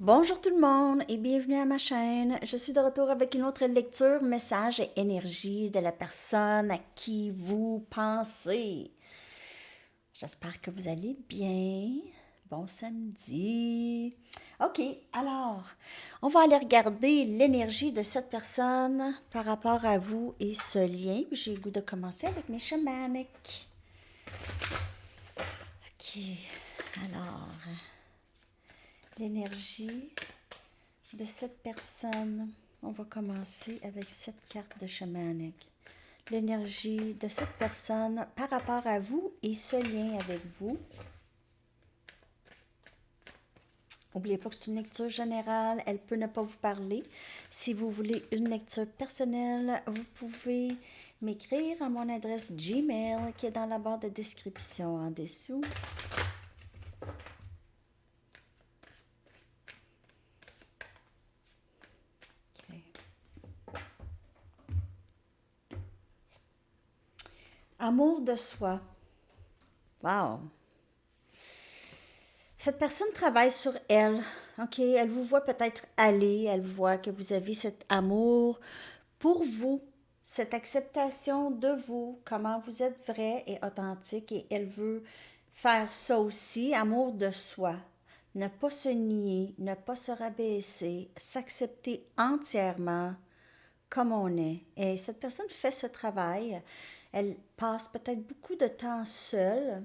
Bonjour tout le monde et bienvenue à ma chaîne. Je suis de retour avec une autre lecture, message et énergie de la personne à qui vous pensez. J'espère que vous allez bien. Bon samedi. OK, alors, on va aller regarder l'énergie de cette personne par rapport à vous et ce lien. J'ai le goût de commencer avec mes chamaniques. OK, alors, l'énergie de cette personne. On va commencer avec cette carte de chamanique. L'énergie de cette personne par rapport à vous et ce lien avec vous. N'oubliez pas que c'est une lecture générale, elle peut ne pas vous parler. Si vous voulez une lecture personnelle, vous pouvez m'écrire à mon adresse Gmail qui est dans la barre de description en dessous. Okay. Amour de soi. Wow! Cette personne travaille sur elle. OK, elle vous voit peut-être aller, elle voit que vous avez cet amour pour vous, cette acceptation de vous, comment vous êtes vrai et authentique et elle veut faire ça aussi, amour de soi. Ne pas se nier, ne pas se rabaisser, s'accepter entièrement comme on est. Et cette personne fait ce travail. Elle passe peut-être beaucoup de temps seule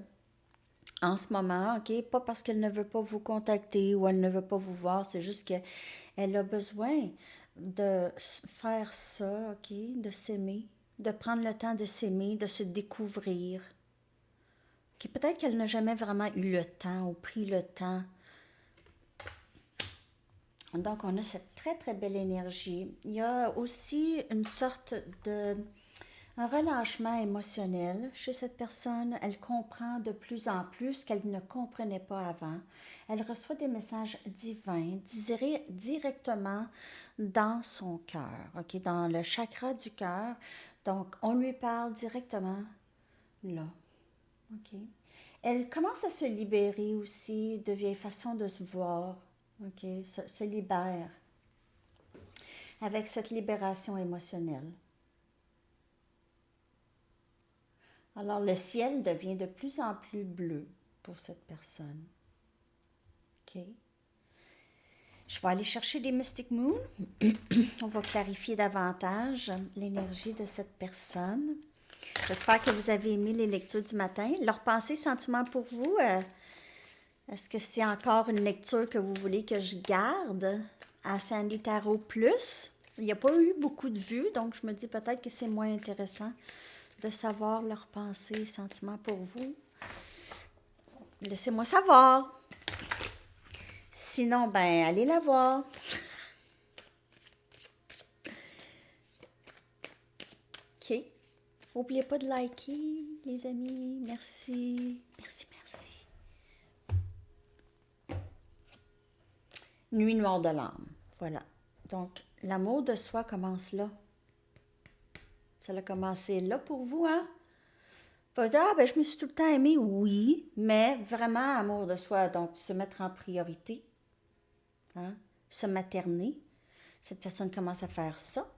en ce moment, OK? Pas parce qu'elle ne veut pas vous contacter ou elle ne veut pas vous voir, c'est juste qu'elle a besoin de faire ça, OK? De s'aimer, de prendre le temps de s'aimer, de se découvrir. OK? Peut-être qu'elle n'a jamais vraiment eu le temps ou pris le temps. Donc, on a cette très, très belle énergie. Il y a aussi une sorte de un relâchement émotionnel chez cette personne. Elle comprend de plus en plus ce qu'elle ne comprenait pas avant. Elle reçoit des messages divins directement dans son cœur, ok, dans le chakra du cœur. Donc, on lui parle directement là. Ok. Elle commence à se libérer aussi de vieilles façons de se voir. Ok, se libère avec cette libération émotionnelle. Alors le ciel devient de plus en plus bleu pour cette personne. OK? Je vais aller chercher des Mystic Moon. On va clarifier davantage l'énergie de cette personne. J'espère que vous avez aimé les lectures du matin. Leurs pensées, sentiments pour vous, est-ce que c'est encore une lecture que vous voulez que je garde à Sandy Tarot Plus? Il n'y a pas eu beaucoup de vues, donc je me dis peut-être que c'est moins intéressant de savoir leurs pensées et sentiments pour vous. Laissez-moi savoir. Sinon, ben, allez la voir. OK. N'oubliez pas de liker, les amis. Merci. Merci, merci. Nuit noire de l'âme. Voilà. Donc, l'amour de soi commence là. Ça a commencé là pour vous, hein? Pas dire, ah, ben, je me suis tout le temps aimée. Oui, mais vraiment amour de soi. Donc, se mettre en priorité. Hein? Se materner. Cette personne commence à faire ça.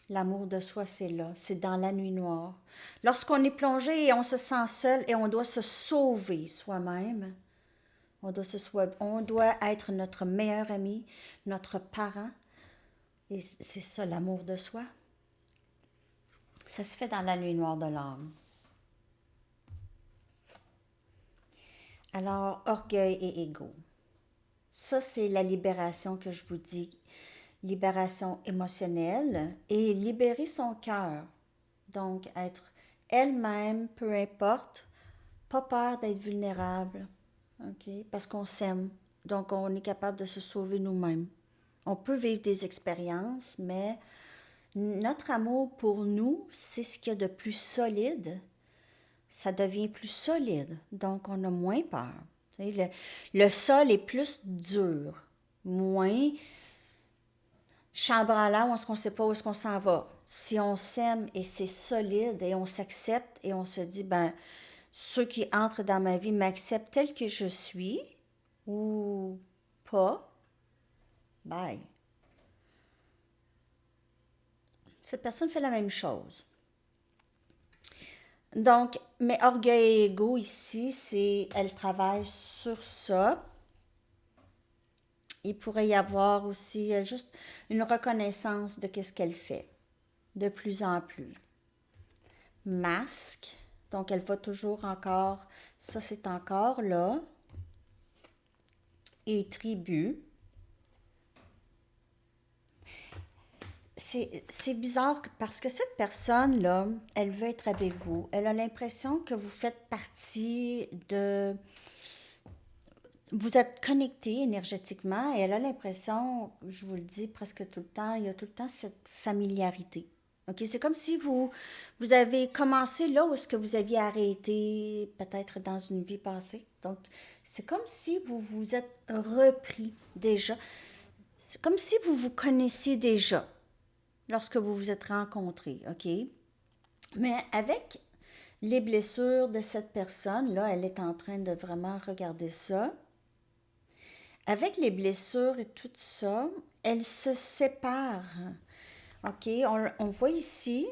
L'amour de soi, c'est là, c'est dans la nuit noire. Lorsqu'on est plongé et on se sent seul et on doit se sauver soi-même, on doit être notre meilleur ami, notre parent. Et c'est ça, l'amour de soi. Ça se fait dans la nuit noire de l'âme. Alors, orgueil et ego. Ça, c'est la libération que je vous dis. Libération émotionnelle et libérer son cœur. Donc, être elle-même, peu importe, pas peur d'être vulnérable, OK? Parce qu'on s'aime. Donc, on est capable de se sauver nous-mêmes. On peut vivre des expériences, mais notre amour pour nous, c'est ce qu'il y a de plus solide. Ça devient plus solide. Donc, on a moins peur. Le sol est plus dur, moins chambranlant où est-ce qu'on ne sait pas où est-ce qu'on s'en va. Si on s'aime et c'est solide et on s'accepte et on se dit, ben, ceux qui entrent dans ma vie m'acceptent tel que je suis ou pas, bye. Cette personne fait la même chose. Donc, mais orgueil et ego ici, elle travaille sur ça. Il pourrait y avoir aussi juste une reconnaissance de qu'est-ce qu'elle fait, de plus en plus. Masque, donc elle va toujours encore, ça c'est encore là. Et tribu. C'est bizarre parce que cette personne-là, elle veut être avec vous. Elle a l'impression que vous faites partie de... Vous êtes connecté énergétiquement et elle a l'impression, je vous le dis presque tout le temps, il y a tout le temps cette familiarité. OK? C'est comme si vous avez commencé là où est-ce que vous aviez arrêté, peut-être dans une vie passée. Donc, c'est comme si vous vous êtes repris déjà. C'est comme si vous vous connaissiez déjà lorsque vous vous êtes rencontrés, OK? Mais avec les blessures de cette personne, là, elle est en train de vraiment regarder ça. Avec les blessures et tout ça, elle se sépare. OK? On voit ici,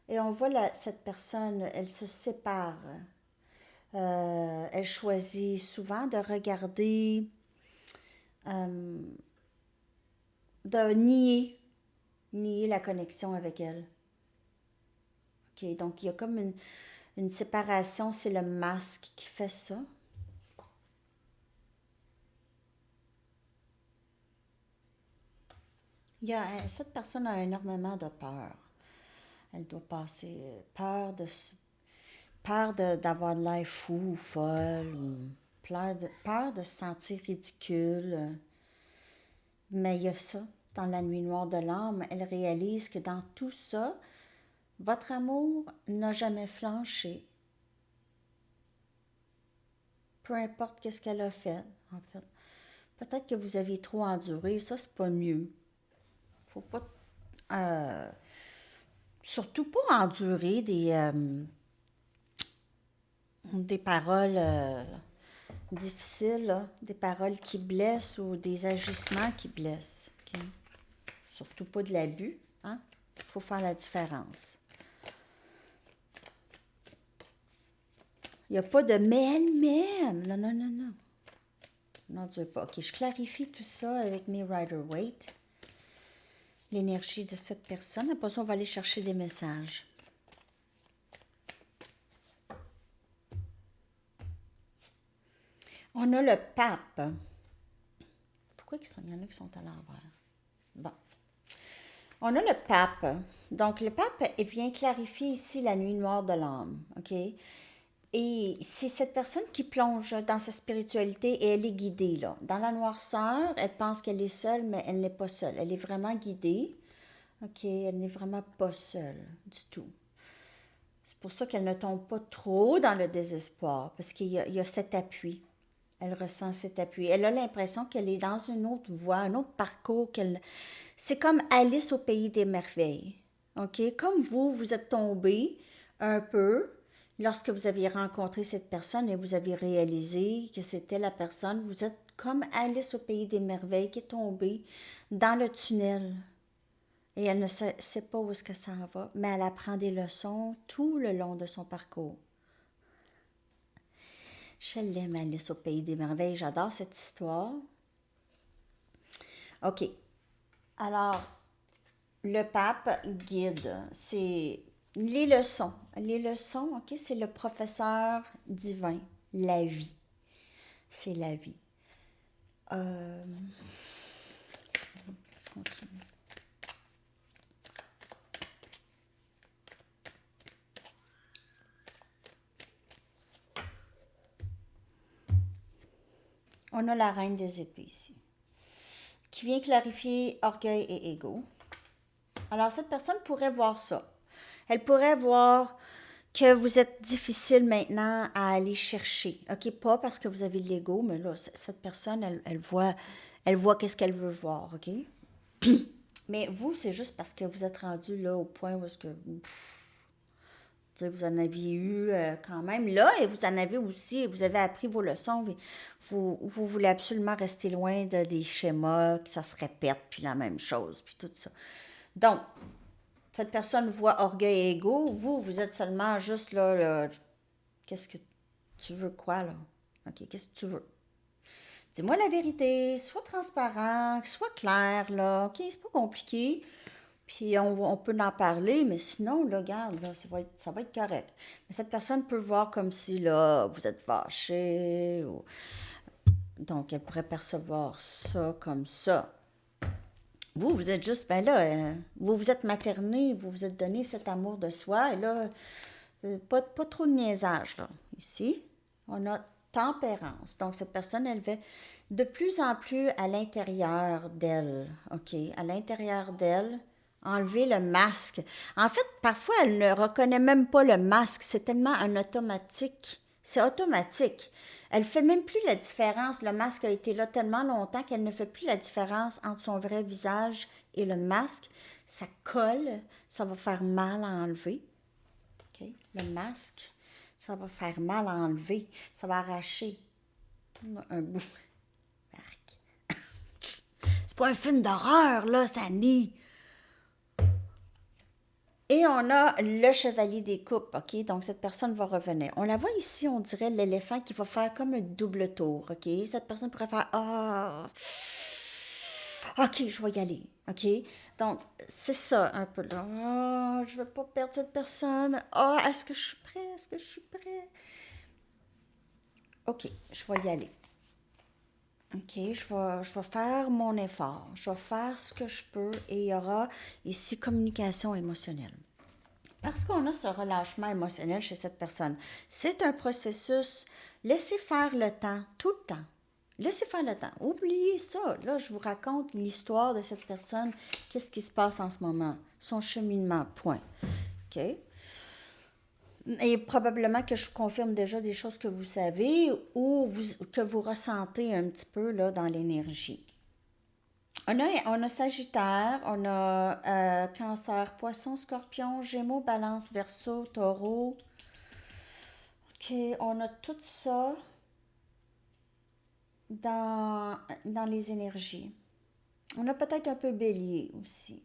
et on voit cette personne, elle se sépare. Elle choisit souvent de regarder, de nier la connexion avec elle. OK? Donc, il y a comme une séparation, c'est le masque qui fait ça. Cette personne a énormément de peur. Elle doit passer peur d'avoir de l'air fou ou folle, ou peur de se sentir ridicule. Mais il y a ça, dans la nuit noire de l'âme, elle réalise que dans tout ça, votre amour n'a jamais flanché. Peu importe qu'est-ce qu'elle a fait, en fait. Peut-être que vous aviez trop enduré, ça c'est pas mieux. Faut pas surtout pas endurer des paroles difficiles, là, des paroles qui blessent ou des agissements qui blessent. OK? Surtout pas de l'abus. Hein? Il faut faire la différence. Il n'y a pas de mais elle m'aime. Non, non, non, non. N'endure pas. OK, je clarifie tout ça avec mes Rider-Waite. L'énergie de cette personne. Après ça, on va aller chercher des messages. On a le pape. Pourquoi il y en a qui sont à l'envers? Bon. On a le pape. Donc, le pape, il vient clarifier ici la nuit noire de l'âme. OK? Et c'est cette personne qui plonge dans sa spiritualité et elle est guidée, là. Dans la noirceur, elle pense qu'elle est seule, mais elle n'est pas seule. Elle est vraiment guidée. OK? Elle n'est vraiment pas seule du tout. C'est pour ça qu'elle ne tombe pas trop dans le désespoir, parce qu'il y a cet appui. Elle ressent cet appui. Elle a l'impression qu'elle est dans une autre voie, un autre parcours. C'est comme Alice au pays des merveilles. OK? Comme vous êtes tombé un peu lorsque vous aviez rencontré cette personne et vous avez réalisé que c'était la personne. Vous êtes comme Alice au pays des merveilles qui est tombée dans le tunnel. Et elle ne sait pas où est-ce que ça va, mais elle apprend des leçons tout le long de son parcours. Je l'aime, Alice au pays des merveilles. J'adore cette histoire. OK. Alors, le pape guide. C'est les leçons. Les leçons, OK, c'est le professeur divin. La vie. C'est la vie. Continue. On a la reine des épées ici, qui vient clarifier orgueil et ego. Alors, cette personne pourrait voir ça. Elle pourrait voir que vous êtes difficile maintenant à aller chercher. OK, pas parce que vous avez de l'ego, mais là, cette personne, elle voit qu'est-ce qu'elle veut voir, OK? Mais vous, c'est juste parce que vous êtes rendu là au point où est-ce que Tu sais, vous en aviez eu quand même là, et vous en avez aussi, vous avez appris vos leçons, mais vous voulez absolument rester loin des schémas, que ça se répète, puis la même chose, puis tout ça. Donc, cette personne voit orgueil et ego, vous êtes seulement juste là, qu'est-ce que tu veux quoi, là? OK, qu'est-ce que tu veux? Dis-moi la vérité, sois transparent, sois clair, là, OK? C'est pas compliqué. Puis on peut en parler, mais sinon, là, regarde, là, ça va être correct. Mais cette personne peut voir comme si, là, vous êtes fâché. Donc, elle pourrait percevoir ça comme ça. Vous êtes juste, ben là, vous vous êtes materné, vous vous êtes donné cet amour de soi, et là, pas trop de niaisage, là. Ici, on a tempérance. Donc, cette personne, elle va de plus en plus à l'intérieur d'elle, OK? À l'intérieur d'elle, enlever le masque. En fait, parfois, elle ne reconnaît même pas le masque. C'est tellement un automatique. C'est automatique. Elle fait même plus la différence. Le masque a été là tellement longtemps qu'elle ne fait plus la différence entre son vrai visage et le masque. Ça colle, ça va faire mal à enlever. OK? Le masque, ça va faire mal à enlever. Ça va arracher un bout. Arc. C'est pas un film d'horreur, là, Sandy. Et on a le chevalier des coupes, OK? Donc, cette personne va revenir. On la voit ici, on dirait l'éléphant qui va faire comme un double tour, OK? Cette personne pourrait faire Ah, OK, je vais y aller, OK? Donc, c'est ça un peu là. Ah, je veux pas perdre cette personne. Ah, est-ce que je suis prêt? Est-ce que je suis prêt? OK, je vais y aller. OK, je vais faire mon effort. Je vais faire ce que je peux et il y aura ici communication émotionnelle. Parce qu'on a ce relâchement émotionnel chez cette personne. C'est un processus. Laissez faire le temps, tout le temps. Laissez faire le temps. Oubliez ça. Là, je vous raconte l'histoire de cette personne. Qu'est-ce qui se passe en ce moment? Son cheminement, point. OK? Et probablement que je vous confirme déjà des choses que vous savez ou que vous ressentez un petit peu là, dans l'énergie. On a Sagittaire, on a Cancer, Poisson, Scorpion, Gémeaux, Balance, Verseau, Taureau. OK, on a tout ça dans les énergies. On a peut-être un peu Bélier aussi.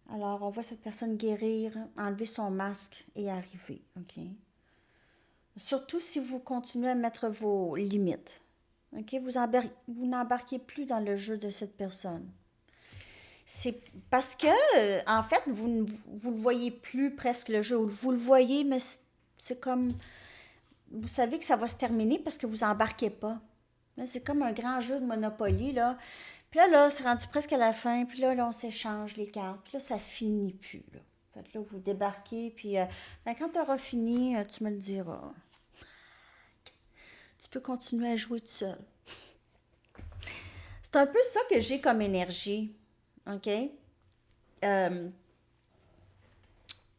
Alors, on voit cette personne guérir, enlever son masque et arriver. OK? Surtout si vous continuez à mettre vos limites. OK? Vous n'embarquez plus dans le jeu de cette personne. C'est parce que, en fait, vous le voyez plus presque le jeu. Vous le voyez, mais c'est comme. Vous savez que ça va se terminer parce que vous embarquez pas. C'est comme un grand jeu de Monopoly, là. Puis là, c'est rendu presque à la fin. Puis là, on s'échange les cartes. Puis là, ça finit plus, là. Fait que là, vous débarquez. Puis ben, quand tu auras fini, tu me le diras. Tu peux continuer à jouer tout seul. C'est un peu ça que j'ai comme énergie. OK? Euh,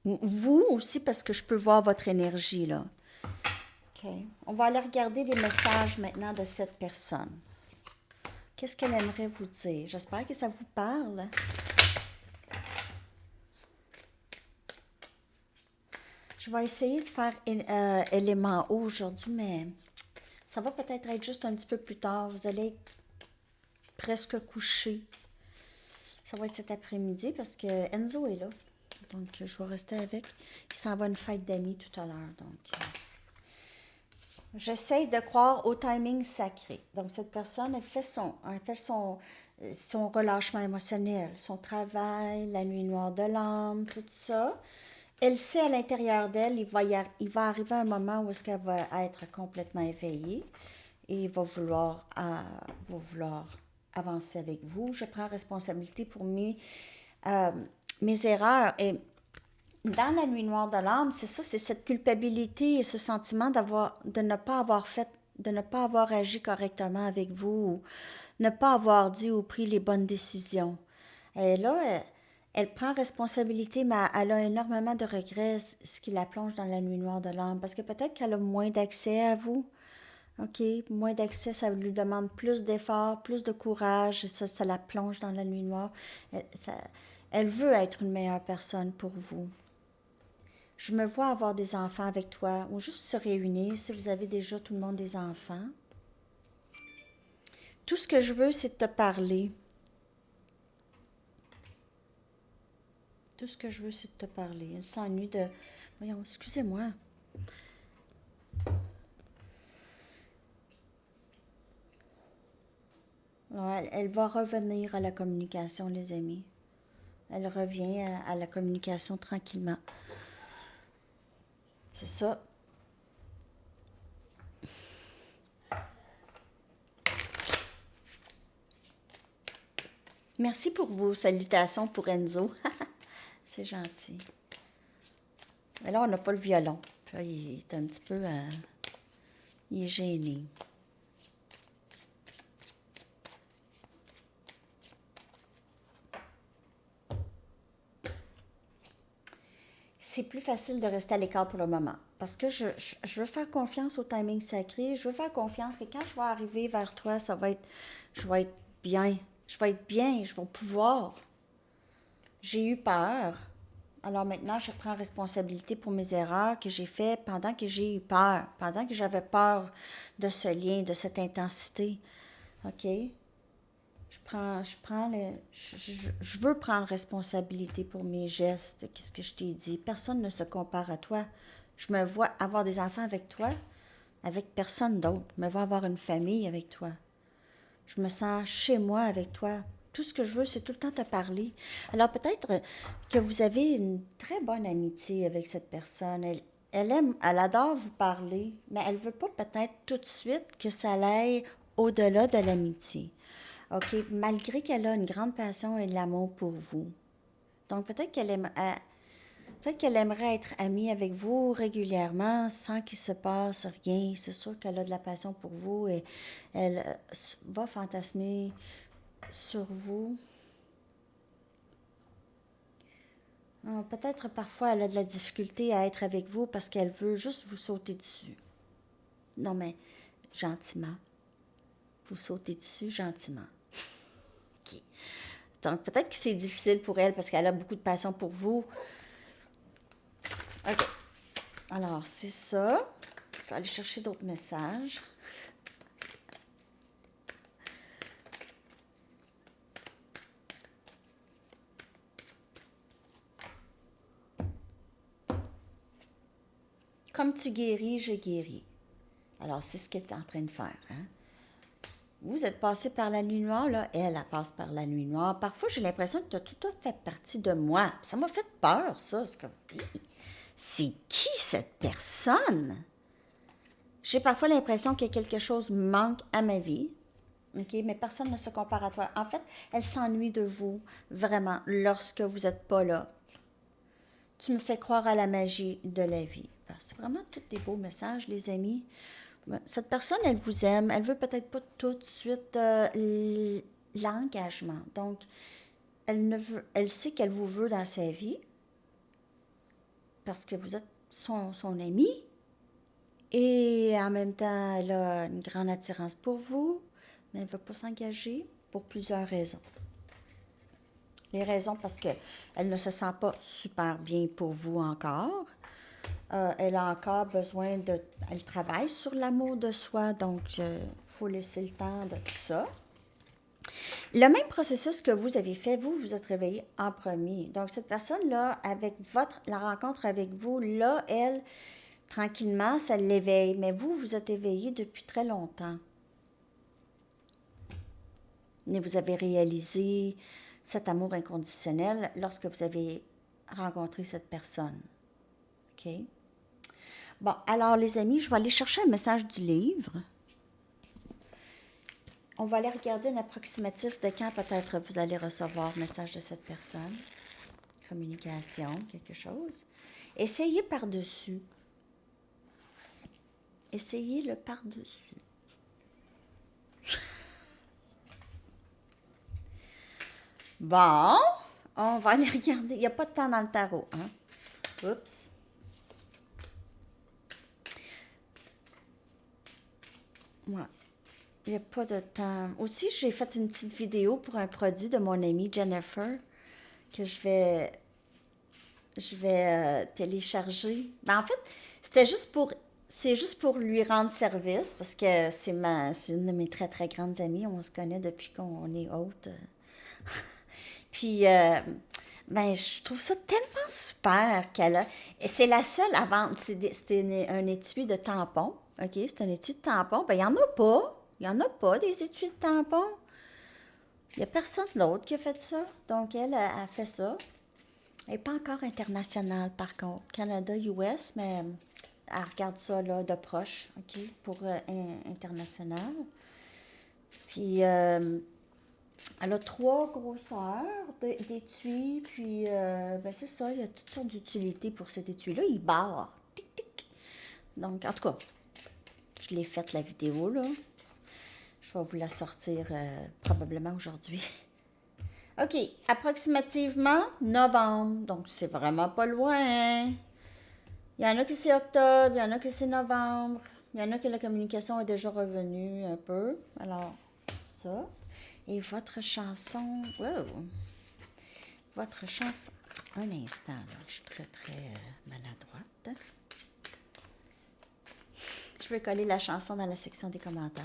Vous aussi, parce que je peux voir votre énergie, là. OK. On va aller regarder des messages maintenant de cette personne. Qu'est-ce qu'elle aimerait vous dire? J'espère que ça vous parle. Je vais essayer de faire élément haut aujourd'hui, mais ça va peut-être être juste un petit peu plus tard. Vous allez être presque couché. Ça va être cet après-midi parce que Enzo est là. Donc, je vais rester avec. Il s'en va à une fête d'amis tout à l'heure. Donc, j'essaie de croire au timing sacré. Donc, cette personne, elle fait son relâchement émotionnel, son travail, la nuit noire de l'âme, tout ça. Elle sait à l'intérieur d'elle, il va arriver un moment où est-ce qu'elle va être complètement éveillée et il va vouloir avancer avec vous. Je prends responsabilité pour euh, mes erreurs. Et dans la nuit noire de l'âme, c'est ça, c'est cette culpabilité et ce sentiment de ne pas avoir fait, de ne pas avoir agi correctement avec vous, ou ne pas avoir dit ou pris les bonnes décisions. Et là, elle prend responsabilité, mais elle a énormément de regrets, ce qui la plonge dans la nuit noire de l'âme, parce que peut-être qu'elle a moins d'accès à vous. OK, moins d'accès, ça lui demande plus d'efforts, plus de courage, ça la plonge dans la nuit noire. Elle veut être une meilleure personne pour vous. Je me vois avoir des enfants avec toi ou juste se réunir si vous avez déjà tout le monde des enfants. Tout ce que je veux, c'est de te parler. Tout ce que je veux, c'est de te parler. Elle s'ennuie de... Voyons, excusez-moi. Alors, elle va revenir à la communication, les amis. Elle revient à la communication tranquillement. C'est ça. Merci pour vos salutations pour Enzo. C'est gentil. Mais là, on n'a pas le violon. Puis là, il est un petit peu... il est gêné. C'est plus facile de rester à l'écart pour le moment. Parce que je veux faire confiance au timing sacré. Je veux faire confiance que quand je vais arriver vers toi, ça va être... Je vais être bien. Je vais être bien. Je vais pouvoir. J'ai eu peur. Alors maintenant, je prends responsabilité pour mes erreurs que j'ai faites pendant que j'ai eu peur, pendant que j'avais peur de ce lien, de cette intensité. OK? Je veux prendre responsabilité pour mes gestes, qu'est-ce que je t'ai dit. Personne ne se compare à toi. Je me vois avoir des enfants avec toi, avec personne d'autre. Je me vois avoir une famille avec toi. Je me sens chez moi avec toi. Tout ce que je veux, c'est tout le temps te parler. Alors peut-être que vous avez une très bonne amitié avec cette personne. Elle adore vous parler, mais elle veut pas peut-être tout de suite que ça aille au-delà de l'amitié. OK, malgré qu'elle a une grande passion et de l'amour pour vous. Donc peut-être qu'elle aimerait être amie avec vous régulièrement sans qu'il se passe rien. C'est sûr qu'elle a de la passion pour vous et elle va fantasmer sur vous. Peut-être parfois elle a de la difficulté à être avec vous parce qu'elle veut juste vous sauter dessus. Non mais gentiment. Vous sautez dessus gentiment. OK. Donc peut-être que c'est difficile pour elle parce qu'elle a beaucoup de passion pour vous. OK. Alors, c'est ça. Je vais aller chercher d'autres messages. Comme tu guéris, je guéris. Alors, c'est ce qu'elle est en train de faire. Hein? Vous êtes passé par la nuit noire, là. Elle passe par la nuit noire. Parfois, j'ai l'impression que tu as tout fait partie de moi. Ça m'a fait peur, ça. C'est comme, c'est qui cette personne? J'ai parfois l'impression que quelque chose manque à ma vie. OK, mais personne ne se compare à toi. En fait, elle s'ennuie de vous, vraiment, lorsque vous n'êtes pas là. Tu me fais croire à la magie de la vie. C'est vraiment tous des beaux messages, les amis. Cette personne, elle vous aime. Elle veut peut-être pas tout de suite l'engagement. Donc, elle sait qu'elle vous veut dans sa vie parce que vous êtes son amie. Et en même temps, elle a une grande attirance pour vous, mais elle ne veut pas s'engager pour plusieurs raisons. Les raisons parce qu'elle ne se sent pas super bien pour vous encore. Elle a encore besoin de... Elle travaille sur l'amour de soi, donc il faut laisser le temps de tout ça. Le même processus que vous avez fait, vous vous êtes réveillé en premier. Donc cette personne-là, avec la rencontre avec vous, là, elle, tranquillement, ça l'éveille. Mais vous, vous êtes éveillé depuis très longtemps. Mais vous avez réalisé cet amour inconditionnel lorsque vous avez rencontré cette personne. OK? Bon, alors les amis, je vais aller chercher un message du livre. On va aller regarder un approximatif de quand peut-être vous allez recevoir le message de cette personne. Communication, quelque chose. Essayez par-dessus. Essayez le par-dessus. Bon, on va aller regarder. Il n'y a pas de temps dans le tarot, hein? Oups. Ouais. Il n'y a pas de temps. Aussi, j'ai fait une petite vidéo pour un produit de mon amie Jennifer que je vais télécharger. Ben, en fait, c'est juste pour lui rendre service parce que c'est une de mes très très grandes amies. On se connaît depuis qu'on est haute. Puis, ben, je trouve ça tellement super qu'elle a. Et c'est la seule à vendre. Un étui de tampons. OK? C'est un étui de tampons. Ben, il n'y en a pas. Il n'y en a pas des étuis de tampons. Il n'y a personne d'autre qui a fait ça. Donc, elle a fait ça. Elle n'est pas encore internationale, par contre. Canada, US, mais elle regarde ça là, de proche, OK, pour international. Puis, elle a trois grosseurs d'étui, puis ben c'est ça, il y a toutes sortes d'utilités pour cet étui-là. Il barre. Tic, tic. Donc, en tout cas, je l'ai faite la vidéo, là. Je vais vous la sortir probablement aujourd'hui. OK, approximativement novembre. Donc, c'est vraiment pas loin. Il y en a qui c'est octobre, il y en a qui c'est novembre. Il y en a que la communication est déjà revenue un peu. Alors, ça. Et votre chanson. Wow! Votre chanson. Un instant, là. Je suis très, très maladroite. Je vais coller la chanson dans la section des commentaires.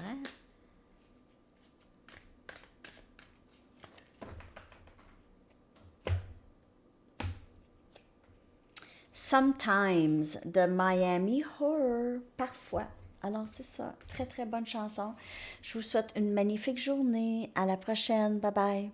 Sometimes de Miami Horror. Parfois. Alors, c'est ça. Très, très bonne chanson. Je vous souhaite une magnifique journée. À la prochaine. Bye bye.